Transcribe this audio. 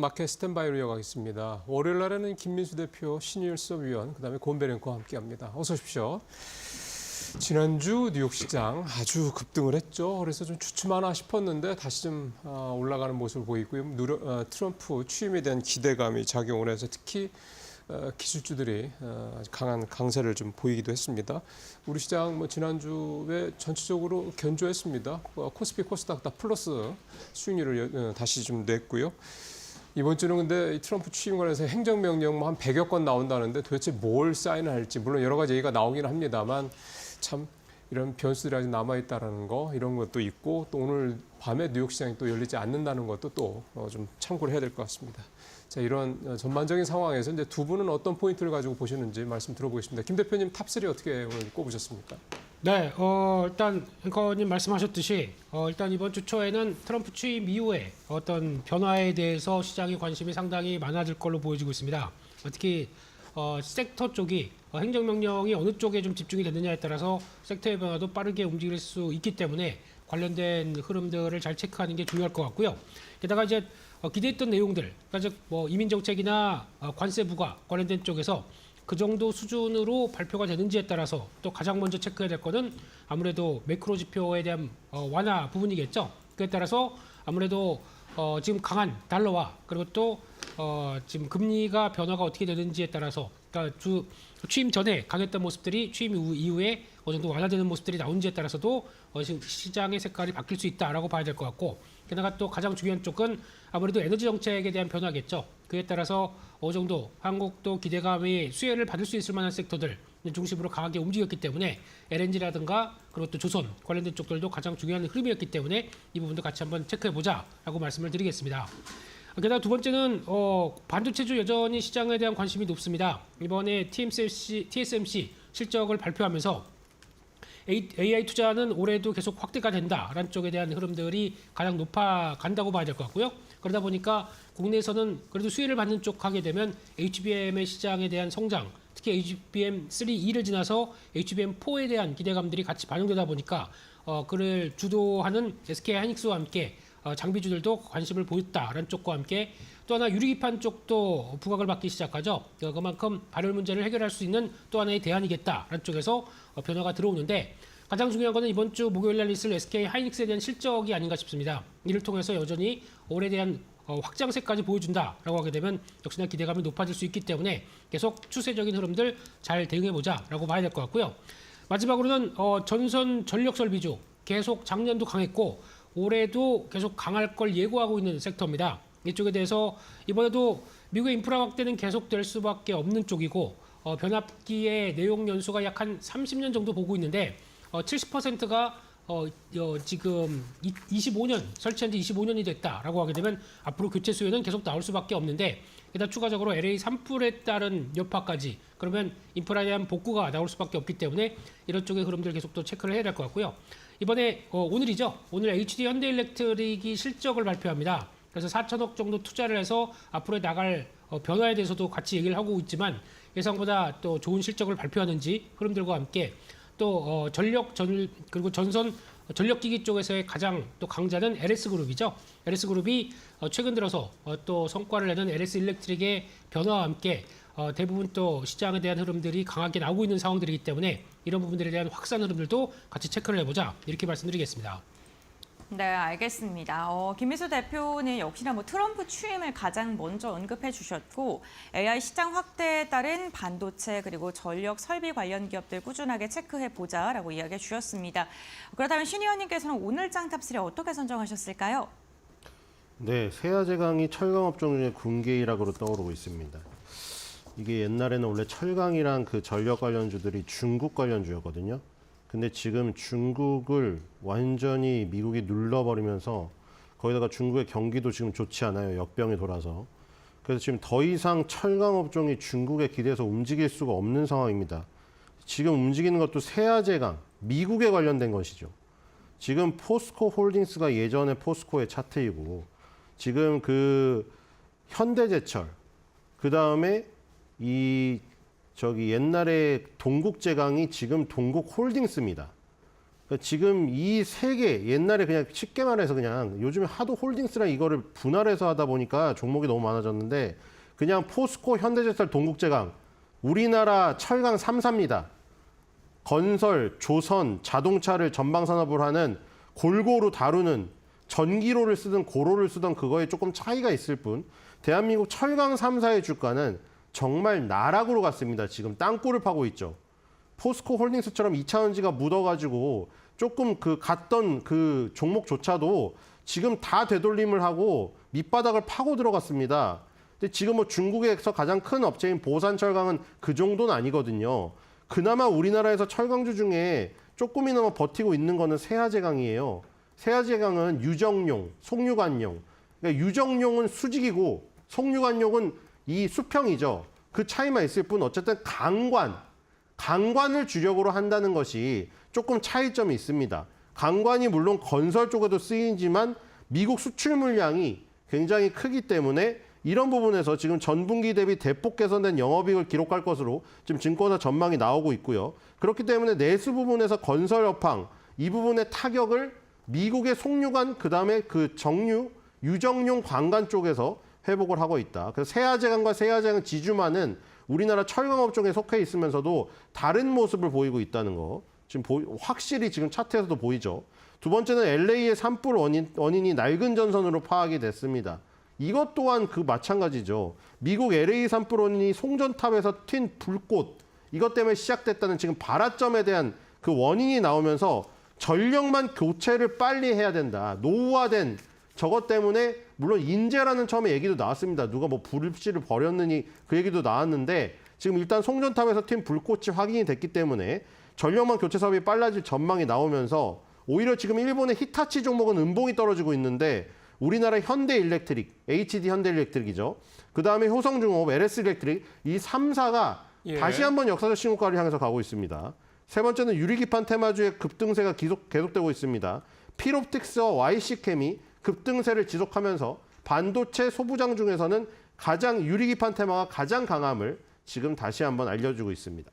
마켓 스탠바이로 이어가겠습니다. 월요일 날에는 김민수 대표, 신일섭 위원, 그다음에 곤베랭크와 함께합니다. 어서 오십시오. 지난주 뉴욕 시장 아주 급등을 했죠. 그래서 좀 주춤하나 싶었는데 다시 좀 올라가는 모습을 보이고요. 트럼프 취임에 대한 기대감이 작용을 해서 특히 기술주들이 강한 강세를 좀 보이기도 했습니다. 우리 시장 지난주에 전체적으로 견조했습니다. 코스피, 코스닥 다 플러스 수익률을 다시 좀 냈고요. 이번 주는 근데 트럼프 취임 관련해서 행정명령 한 100여 건 나온다는데 도대체 뭘 사인할지, 물론 여러 가지 얘기가 나오긴 합니다만 참 이런 변수들이 아직 남아있다는 거, 이런 것도 있고, 또 오늘 밤에 뉴욕 시장이 또 열리지 않는다는 것도 또 좀 참고를 해야 될 것 같습니다. 자, 이런 전반적인 상황에서 이제 두 분은 어떤 포인트를 가지고 보시는지 말씀 들어보겠습니다. 김 대표님 탑3 어떻게 오늘 꼽으셨습니까? 네, 일단 앵커님 말씀하셨듯이 일단 이번 주 초에는 트럼프 취임 이후에 어떤 변화에 대해서 시장의 관심이 상당히 많아질 걸로 보여지고 있습니다. 특히 섹터 쪽이 행정명령이 어느 쪽에 좀 집중이 됐느냐에 따라서 섹터의 변화도 빠르게 움직일 수 있기 때문에 관련된 흐름들을 잘 체크하는 게 중요할 것 같고요. 게다가 이제 기대했던 내용들, 그러니까 즉 이민 정책이나 관세 부과 관련된 쪽에서 그 정도 수준으로 발표가 되는지에 따라서 또 가장 먼저 체크해야 될 거는 아무래도 매크로 지표에 대한 완화 부분이겠죠. 그에 따라서 아무래도 지금 강한 달러와 그리고 또 지금 금리가 변화가 어떻게 되는지에 따라서, 그러니까 취임 전에 강했던 모습들이 취임 이후에 어느 정도 완화되는 모습들이 나온지에 따라서도 지금 시장의 색깔이 바뀔 수 있다라고 봐야 될 것 같고, 게다가 또 가장 중요한 쪽은 아무래도 에너지 정책에 대한 변화겠죠. 그에 따라서 어느 정도 한국도 기대감이 수혜를 받을 수 있을 만한 섹터들 중심으로 강하게 움직였기 때문에 LNG라든가 그리고 또 조선 관련된 쪽들도 가장 중요한 흐름이었기 때문에 이 부분도 같이 한번 체크해보자라고 말씀을 드리겠습니다. 게다가 두 번째는 반도체주 여전히 시장에 대한 관심이 높습니다. 이번에 TSMC 실적을 발표하면서 AI 투자는 올해도 계속 확대가 된다라는 쪽에 대한 흐름들이 가장 높아간다고 봐야 될 것 같고요. 그러다 보니까 국내에서는 그래도 수혜를 받는 쪽 하게 되면 HBM의 시장에 대한 성장, 특히 HBM3E를 지나서 HBM4에 대한 기대감들이 같이 반영되다 보니까 그를 주도하는 SK 하이닉스와 함께 장비주들도 관심을 보였다라는 쪽과 함께 또 하나 유리기판 쪽도 부각을 받기 시작하죠. 그만큼 발열 문제를 해결할 수 있는 또 하나의 대안이겠다라는 쪽에서 변화가 들어오는데, 가장 중요한 것은 이번 주 목요일 날 있을 SK 하이닉스에 대한 실적이 아닌가 싶습니다. 이를 통해서 여전히 올해에 대한 확장세까지 보여준다라고 하게 되면 역시나 기대감이 높아질 수 있기 때문에 계속 추세적인 흐름들 잘 대응해보자라고 봐야 될 것 같고요. 마지막으로는 전선 전력 설비주 계속 작년도 강했고 올해도 계속 강할 걸 예고하고 있는 섹터입니다. 이쪽에 대해서 이번에도 미국의 인프라 확대는 계속될 수밖에 없는 쪽이고 변압기의 내용 연수가 약 한 30년 정도 보고 있는데 70%가 지금 25년 설치한 지 25년이 됐다라고 하게 되면 앞으로 교체 수요는 계속 나올 수밖에 없는데, 게다가 추가적으로 LA 산불에 따른 여파까지, 그러면 인프라에 대한 복구가 나올 수밖에 없기 때문에 이런 쪽의 흐름들 계속 또 체크를 해야 될 것 같고요. 이번에 오늘이죠. 오늘 HD 현대일렉트릭이 실적을 발표합니다. 그래서 4천억 정도 투자를 해서 앞으로 나갈 변화에 대해서도 같이 얘기를 하고 있지만 예상보다 또 좋은 실적을 발표하는지 흐름들과 함께 또 그리고 전선 전력기기 쪽에서의 가장 또 강자는 LS그룹이죠. LS그룹이 최근 들어서 또 성과를 내는 LS 일렉트릭의 변화와 함께 대부분 또 시장에 대한 흐름들이 강하게 나오고 있는 상황들이기 때문에 이런 부분들에 대한 확산 흐름들도 같이 체크를 해보자, 이렇게 말씀드리겠습니다. 네, 알겠습니다. 김민수 대표는 역시나 트럼프 취임을 가장 먼저 언급해 주셨고, AI 시장 확대에 따른 반도체 그리고 전력 설비 관련 기업들 꾸준하게 체크해 보자라고 이야기해 주셨습니다. 그렇다면 신 의원님께서는 오늘장 탑3 어떻게 선정하셨을까요? 네, 세아제강이 철강업종 중에 군계일학으로 떠오르고 있습니다. 이게 옛날에는 원래 철강이랑 그 전력 관련주들이 중국 관련주였거든요. 근데 지금 중국을 완전히 미국이 눌러버리면서 거기다가 중국의 경기도 지금 좋지 않아요. 역병이 돌아서. 그래서 지금 더 이상 철강 업종이 중국에 기대서 움직일 수가 없는 상황입니다. 지금 움직이는 것도 세아제강, 미국에 관련된 것이죠. 지금 포스코 홀딩스가 예전에 포스코의 차트이고, 지금 그 현대제철, 그 다음에 옛날에 동국제강이 지금 동국홀딩스입니다. 그러니까 지금 이 세 개, 옛날에 그냥 쉽게 말해서 그냥 요즘에 하도 홀딩스랑 이거를 분할해서 하다 보니까 종목이 너무 많아졌는데 그냥 포스코, 현대제철, 동국제강, 우리나라 철강 3사입니다. 건설, 조선, 자동차를 전방산업을 하는 골고루 다루는 전기로를 쓰든 고로를 쓰든 그거에 조금 차이가 있을 뿐 대한민국 철강 3사의 주가는 정말 나락으로 갔습니다. 지금 땅굴을 파고 있죠. 포스코 홀딩스처럼 2차전지가 묻어가지고 조금 그 갔던 그 종목조차도 지금 다 되돌림을 하고 밑바닥을 파고 들어갔습니다. 근데 지금 뭐 중국에서 가장 큰 업체인 보산철강은 그 정도는 아니거든요. 그나마 우리나라에서 철강주 중에 조금이나마 버티고 있는 거는 세아제강이에요. 세아제강은 유정용, 속류관용. 그러니까 유정용은 수직이고 속류관용은 이 수평이죠. 그 차이만 있을 뿐 어쨌든 강관을 주력으로 한다는 것이 조금 차이점이 있습니다. 강관이 물론 건설 쪽에도 쓰이지만 미국 수출 물량이 굉장히 크기 때문에 이런 부분에서 지금 전분기 대비 대폭 개선된 영업이익을 기록할 것으로 지금 증권사 전망이 나오고 있고요. 그렇기 때문에 내수 부분에서 건설 여팡 이 부분의 타격을 미국의 속류관 그다음에 그 정유 유정용 관관 쪽에서 회복을 하고 있다. 그래서 세아제강과 세아제강 지주만은 우리나라 철강업종에 속해 있으면서도 다른 모습을 보이고 있다는 거 지금 확실히 지금 차트에서도 보이죠. 두 번째는 LA의 산불 원인이 낡은 전선으로 파악이 됐습니다. 이것 또한 그 마찬가지죠. 미국 LA 산불 원인이 송전탑에서 튄 불꽃 이것 때문에 시작됐다는 지금 발화점에 대한 그 원인이 나오면서 전력만 교체를 빨리 해야 된다. 노후화된 저것 때문에 물론 인재라는 처음에 얘기도 나왔습니다. 누가 뭐 불씨를 버렸느니 그 얘기도 나왔는데 지금 일단 송전탑에서 튄 불꽃이 확인이 됐기 때문에 전력망 교체 사업이 빨라질 전망이 나오면서 오히려 지금 일본의 히타치 종목은 음봉이 떨어지고 있는데 우리나라 현대일렉트릭, HD 현대일렉트릭이죠. 그다음에 효성중공업, LS일렉트릭 이 3사가 다시 한번 역사적 신고가를 향해서 가고 있습니다. 세 번째는 유리기판 테마주의 급등세가 계속되고 있습니다. 필옵틱스와 YC캠이 급등세를 지속하면서 반도체 소부장 중에서는 가장 유리기판 테마가 가장 강함을 지금 다시 한번 알려주고 있습니다.